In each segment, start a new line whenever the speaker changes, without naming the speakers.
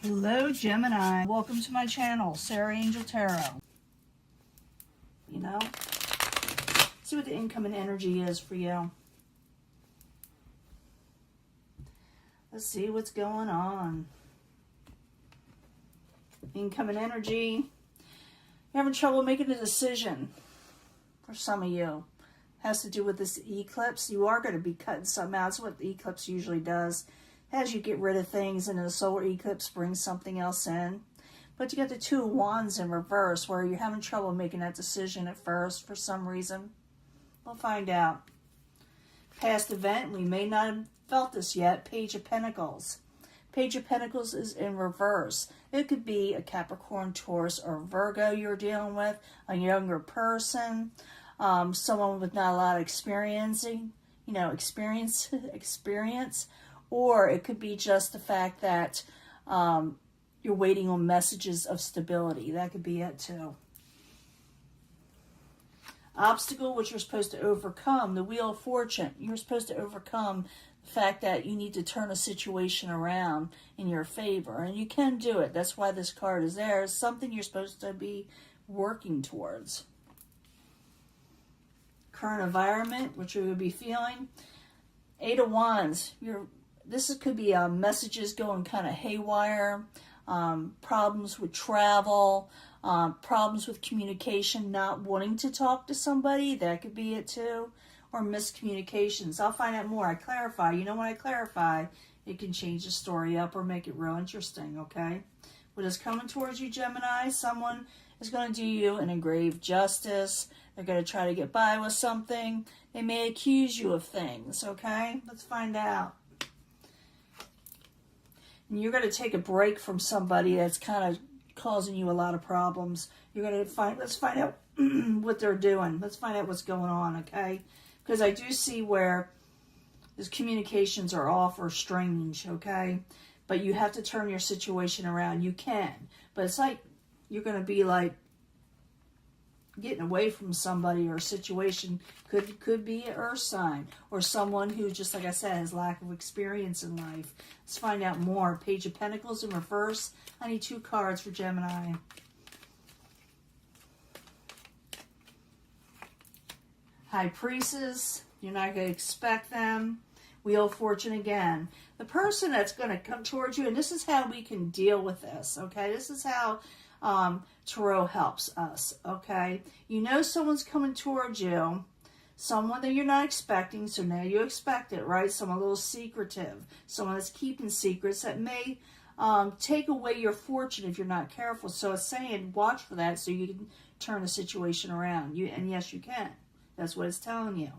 Hello, Gemini. Welcome to my channel, Sarah Angel Tarot. You know, see what the incoming energy is for you. Let's see what's going on. Incoming energy. You're having trouble making a decision for some of you. Has to do with this eclipse. You are going to be cutting something out. That's what the eclipse usually does. As you get rid of things, and the solar eclipse brings something else in. But you got the Two of Wands in reverse, where you're having trouble making that decision at first for some reason. We'll find out. Past event, we may not have felt this yet. Page of Pentacles. Page of Pentacles is in reverse. It could be a Capricorn, Taurus, or Virgo you're dealing with, a younger person, someone with not a lot of experience, or it could be just the fact that you're waiting on messages of stability. That could be it too. Obstacle, which you're supposed to overcome, the Wheel of Fortune. You're supposed to overcome the fact that you need to turn a situation around in your favor. And you can do it. That's why this card is there. It's something you're supposed to be working towards. Current environment, which you would be feeling. Eight of Wands. This could be messages going kind of haywire, problems with travel, problems with communication, not wanting to talk to somebody. That could be it too. Or miscommunications. I'll find out more. I clarify. You know, when I clarify, it can change the story up or make it real interesting, okay? What is coming towards you, Gemini? Someone is going to do you an engraved justice. They're going to try to get by with something. They may accuse you of things, okay? Let's find out. And you're going to take a break from somebody that's kind of causing you a lot of problems. You're going to let's find out what they're doing. Let's find out what's going on, okay? Because I do see where these communications are off or strange, okay? But you have to turn your situation around. You can. But it's like you're going to be like getting away from somebody or a situation. Could be an earth sign or someone who, just like I said, has lack of experience in life. Let's find out more. Page of Pentacles in reverse. I need 2 cards for Gemini. High Priestess. You're not going to expect them. Wheel of Fortune again. The person that's going to come towards you, and this is how we can deal with this, okay? This is how Tarot helps us, okay? You know someone's coming towards you, someone that you're not expecting, so now you expect it, right? Someone a little secretive, someone that's keeping secrets that may take away your fortune if you're not careful. So it's saying watch for that so you can turn the situation around. And yes, you can. That's what it's telling you.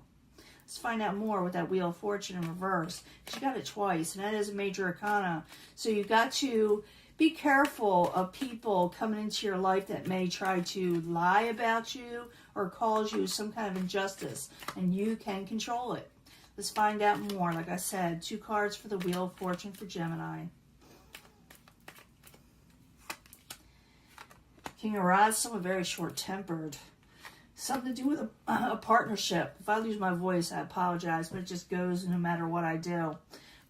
Let's find out more with that Wheel of Fortune in reverse. You got it twice, and that is a major arcana. So you've got to be careful of people coming into your life that may try to lie about you or cause you some kind of injustice, and you can control it. Let's find out more. Like I said, 2 cards for the Wheel of Fortune for Gemini. King of Rods, someone very short-tempered. Something to do with a partnership. If I lose my voice, I apologize, but it just goes no matter what I do.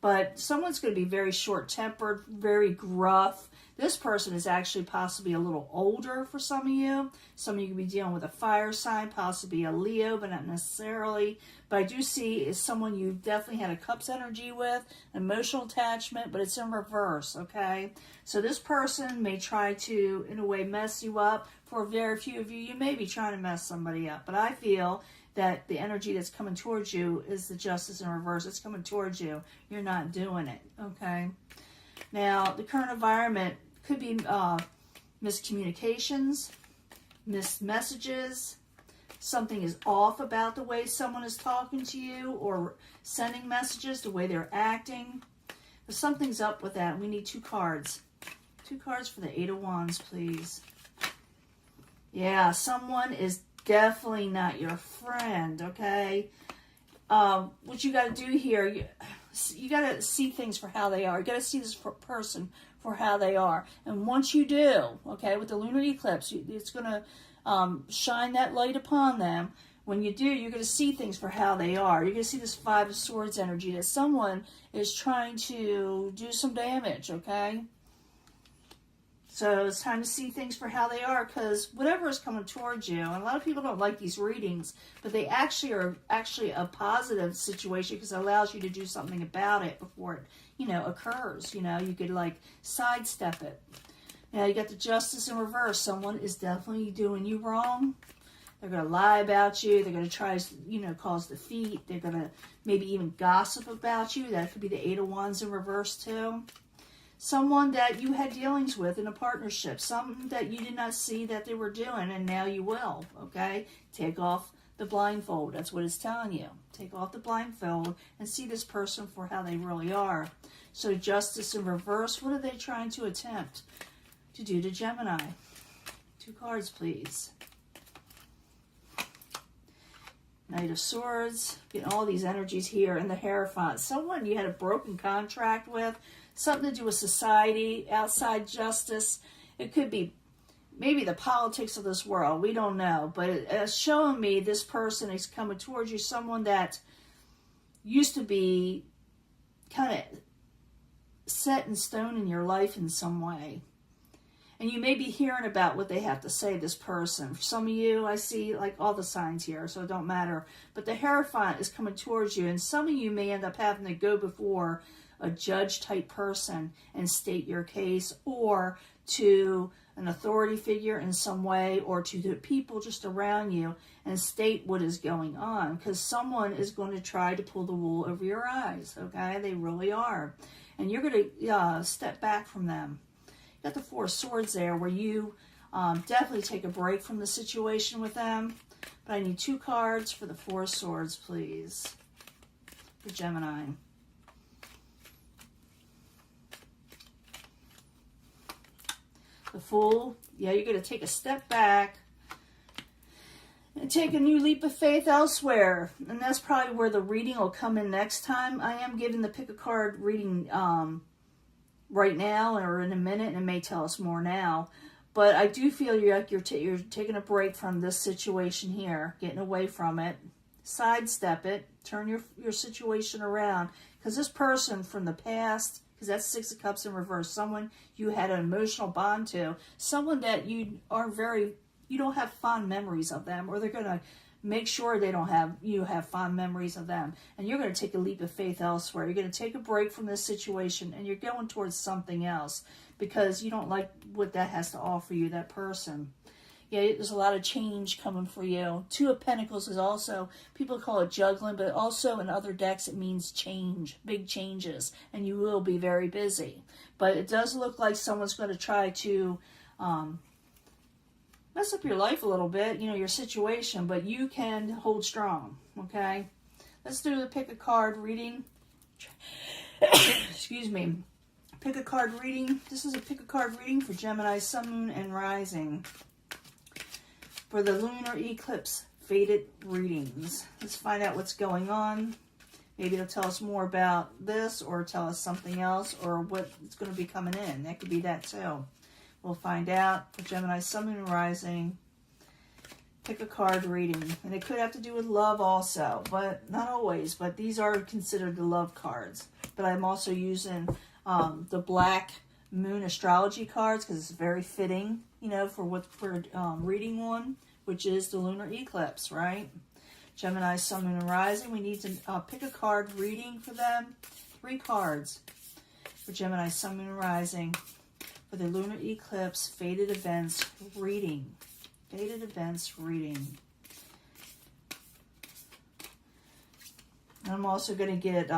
But someone's going to be very short-tempered, very gruff. This person is actually possibly a little older for some of you. Some of you could be dealing with a fire sign, possibly a Leo, but not necessarily. But I do see is someone you've definitely had a Cups energy with, an emotional attachment, but it's in reverse, okay? So this person may try to, in a way, mess you up. For very few of you, you may be trying to mess somebody up. But I feel that the energy that's coming towards you is the Justice in reverse. It's coming towards you. You're not doing it, okay? Now, the current environment could be miscommunications, missed messages. Something is off about the way someone is talking to you or sending messages, the way they're acting. But something's up with that. We need 2 cards. 2 cards for the 8 of Wands, please. Yeah, someone is definitely not your friend, okay? What you got to do here, you got to see things for how they are. You got to see this person for how they are. And once you do, okay, with the lunar eclipse, it's going to shine that light upon them. When you do, you're going to see things for how they are. You're going to see this 5 of Swords energy that someone is trying to do some damage, okay? So it's time to see things for how they are, because whatever is coming towards you, and a lot of people don't like these readings, but they actually are a positive situation, because it allows you to do something about it before it, you know, occurs. You know, you could like sidestep it. Now you got the Justice in reverse. Someone is definitely doing you wrong. They're going to lie about you. They're going to try to, you know, cause defeat. They're going to maybe even gossip about you. That could be the Eight of Wands in reverse too. Someone that you had dealings with in a partnership, something that you did not see that they were doing, and now you will, okay? Take off the blindfold. That's what it's telling you. Take off the blindfold and see this person for how they really are. So Justice in reverse, what are they trying to attempt to do to Gemini? 2 cards, please. Knight of Swords, getting all these energies here, and the Hierophant. Someone you had a broken contract with, something to do with society, outside justice. It could be maybe the politics of this world. We don't know. But it's showing me this person is coming towards you, someone that used to be kind of set in stone in your life in some way. And you may be hearing about what they have to say, this person. For some of you, I see like all the signs here, so it don't matter. But the Hierophant is coming towards you, and some of you may end up having to go before a judge-type person and state your case, or to an authority figure in some way, or to the people just around you and state what is going on, because someone is going to try to pull the wool over your eyes, okay? They really are. And you're going to step back from them. You got the Four of Swords there, where you definitely take a break from the situation with them. But I need 2 cards for the Four of Swords, please, for Gemini. The Fool, yeah, you're going to take a step back and take a new leap of faith elsewhere. And that's probably where the reading will come in next time. I am giving the pick a card reading right now or in a minute, and it may tell us more now. But I do feel you're taking a break from this situation here, getting away from it, sidestep it, turn your situation around. Because this person from the past, because that's 6 of Cups in reverse, someone you had an emotional bond to, someone that you don't have fond memories of them, or they're going to make sure you have fond memories of them. And you're going to take a leap of faith elsewhere. You're going to take a break from this situation, and you're going towards something else, because you don't like what that has to offer you, that person. Yeah, there's a lot of change coming for you. 2 of Pentacles is also, people call it juggling, but also in other decks it means change, big changes, and you will be very busy. But it does look like someone's going to try to mess up your life a little bit, you know, your situation, but you can hold strong, okay? Let's do the pick a card reading. Excuse me. Pick a card reading. This is a pick a card reading for Gemini, Sun, Moon, and Rising. For the lunar eclipse faded readings. Let's find out what's going on. Maybe it'll tell us more about this, or tell us something else, or what's going to be coming in. That could be that too. We'll find out for Gemini, Sun, Moon, and Rising. Pick a card reading. And it could have to do with love also, but not always. But these are considered the love cards. But I'm also using the Black Moon Astrology cards, because it's very fitting, you know, for what we're reading on, which is the lunar eclipse, right? Gemini, Sun, Moon, and Rising. We need to pick a card reading for them. 3 cards for Gemini, Sun, Moon, and Rising for the lunar eclipse faded events reading. Faded events reading. And I'm also going to get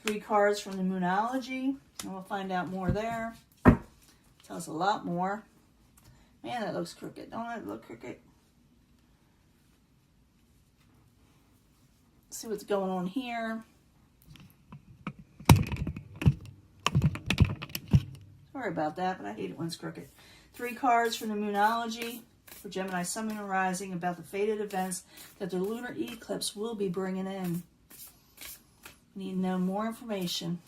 3 cards from the Moonology. And we'll find out more there. Tell us a lot more. Man, that looks crooked. Don't it look crooked? Let's see what's going on here. Sorry about that, but I hate it when it's crooked. 3 cards from the Moonology for Gemini, Sun, Moon, and Rising about the faded events that the lunar eclipse will be bringing in. We need to know more information.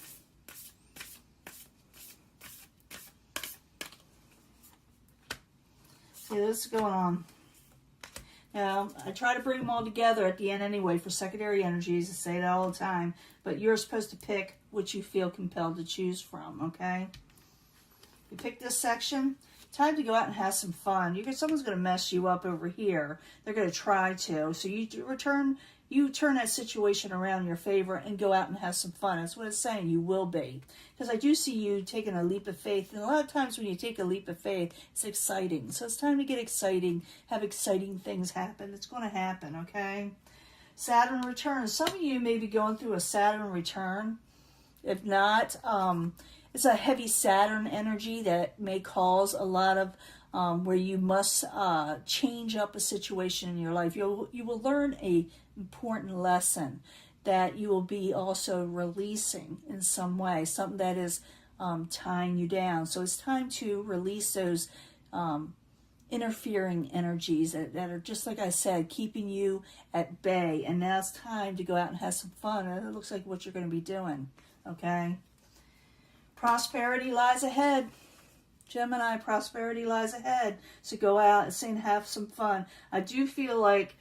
See, this is going on. Now, I try to bring them all together at the end anyway for secondary energies. I say that all the time. But you're supposed to pick what you feel compelled to choose from, okay? You pick this section, time to go out and have some fun. Someone's going to mess you up over here. They're going to try to. So you turn that situation around in your favor and go out and have some fun. That's what it's saying. You will be. Because I do see you taking a leap of faith. And a lot of times when you take a leap of faith, it's exciting. So it's time to get exciting, have exciting things happen. It's going to happen, okay? Saturn return. Some of you may be going through a Saturn return. If not, it's a heavy Saturn energy that may cause a lot of where you must change up a situation in your life. You will learn a important lesson that you will be also releasing in some way, something that is tying you down. So it's time to release those interfering energies that are, just like I said, keeping you at bay. And now it's time to go out and have some fun. And it looks like what you're going to be doing, okay? Prosperity lies ahead. Gemini, prosperity lies ahead. So go out and have some fun. I do feel like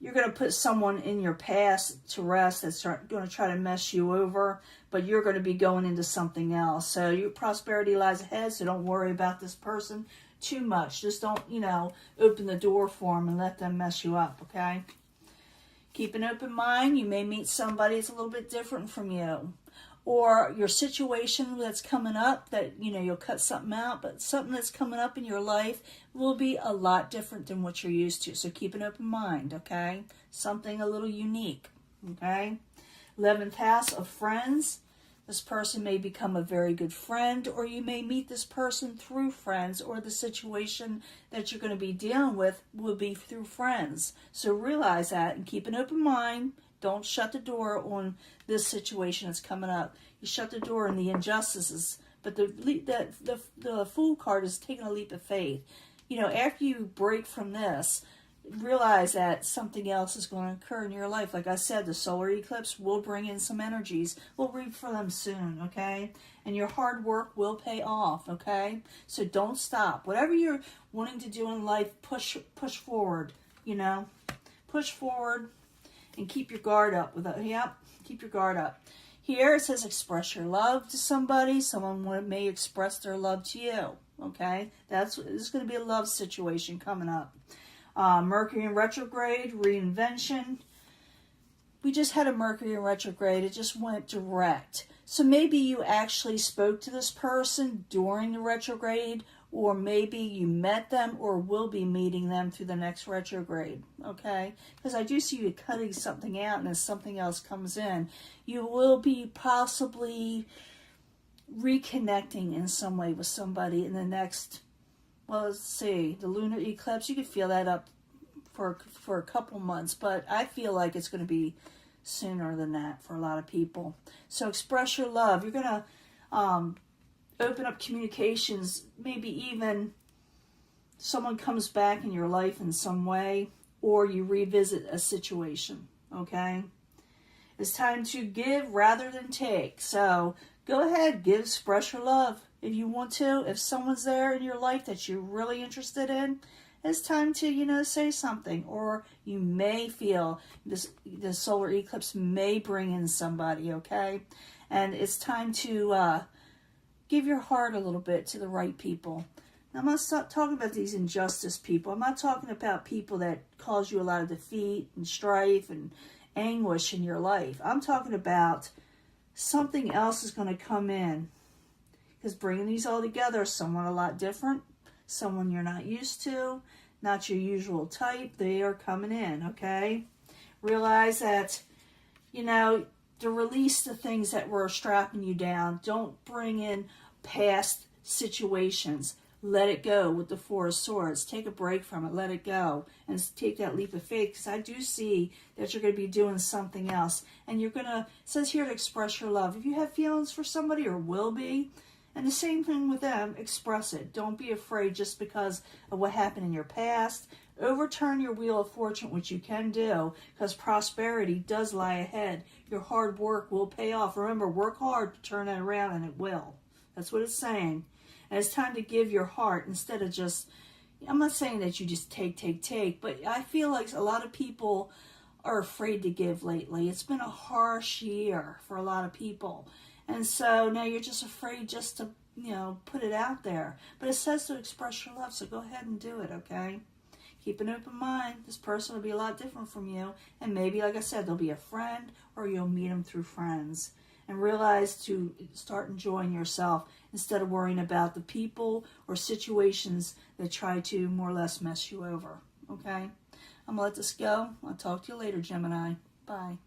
you're going to put someone in your past to rest that's going to try to mess you over, but you're going to be going into something else. So your prosperity lies ahead, so don't worry about this person too much. Just don't, open the door for them and let them mess you up, okay? Keep an open mind. You may meet somebody that's a little bit different from you. Or your situation that's coming up that, you'll cut something out, but something that's coming up in your life will be a lot different than what you're used to. So keep an open mind, okay? Something a little unique, okay? 11th house of friends. This person may become a very good friend, or you may meet this person through friends, or the situation that you're going to be dealing with will be through friends. So realize that and keep an open mind. Don't shut the door on this situation that's coming up. You shut the door on the injustices. But the Fool card is taking a leap of faith. After you break from this, realize that something else is going to occur in your life. Like I said, the solar eclipse will bring in some energies. We'll read for them soon, okay? And your hard work will pay off, okay? So don't stop. Whatever you're wanting to do in life, push forward, Push forward. And keep your guard up with it. Yep, keep your guard up. Here it says express your love to somebody. Someone may express their love to you. Okay, this is going to be a love situation coming up. Mercury in retrograde, reinvention. We just had a Mercury in retrograde. It just went direct. So maybe you actually spoke to this person during the retrograde, or maybe you met them or will be meeting them through the next retrograde, okay? Because I do see you cutting something out, and as something else comes in, you will be possibly reconnecting in some way with somebody in the next, well, let's see, the lunar eclipse. You could feel that up for a couple months, but I feel like it's going to be sooner than that for a lot of people. So express your love. You're going to open up communications. Maybe even someone comes back in your life in some way, or you revisit a situation, okay? It's time to give rather than take. So go ahead, express your love if you want to. If someone's there in your life that you're really interested in, it's time to, say something. Or you may feel the solar eclipse may bring in somebody, okay? And it's time to give your heart a little bit to the right people. Now, I'm not talking about these injustice people. I'm not talking about people that cause you a lot of defeat and strife and anguish in your life. I'm talking about something else is going to come in. Because bringing these all together, someone a lot different, someone you're not used to, not your usual type, they are coming in, okay? Realize that, to release the things that were strapping you down. Don't bring in past situations. Let it go with the Four of Swords. Take a break from it. Let it go. And take that leap of faith. Because I do see that you're going to be doing something else. And you're going to, it says here to express your love. If you have feelings for somebody or will be, and the same thing with them, express it. Don't be afraid just because of what happened in your past. Overturn your wheel of fortune, which you can do, because prosperity does lie ahead. Your hard work will pay off. Remember, work hard to turn it around, and it will. That's what it's saying. And it's time to give your heart instead of just, I'm not saying that you just take, but I feel like a lot of people are afraid to give lately. It's been a harsh year for a lot of people. And so now you're just afraid just to you know, put it out there. But it says to express your love, so go ahead and do it, okay? Keep an open mind. This person will be a lot different from you. And maybe, like I said, they'll be a friend or you'll meet them through friends. And realize to start enjoying yourself instead of worrying about the people or situations that try to more or less mess you over. Okay? I'm going to let this go. I'll talk to you later, Gemini. Bye.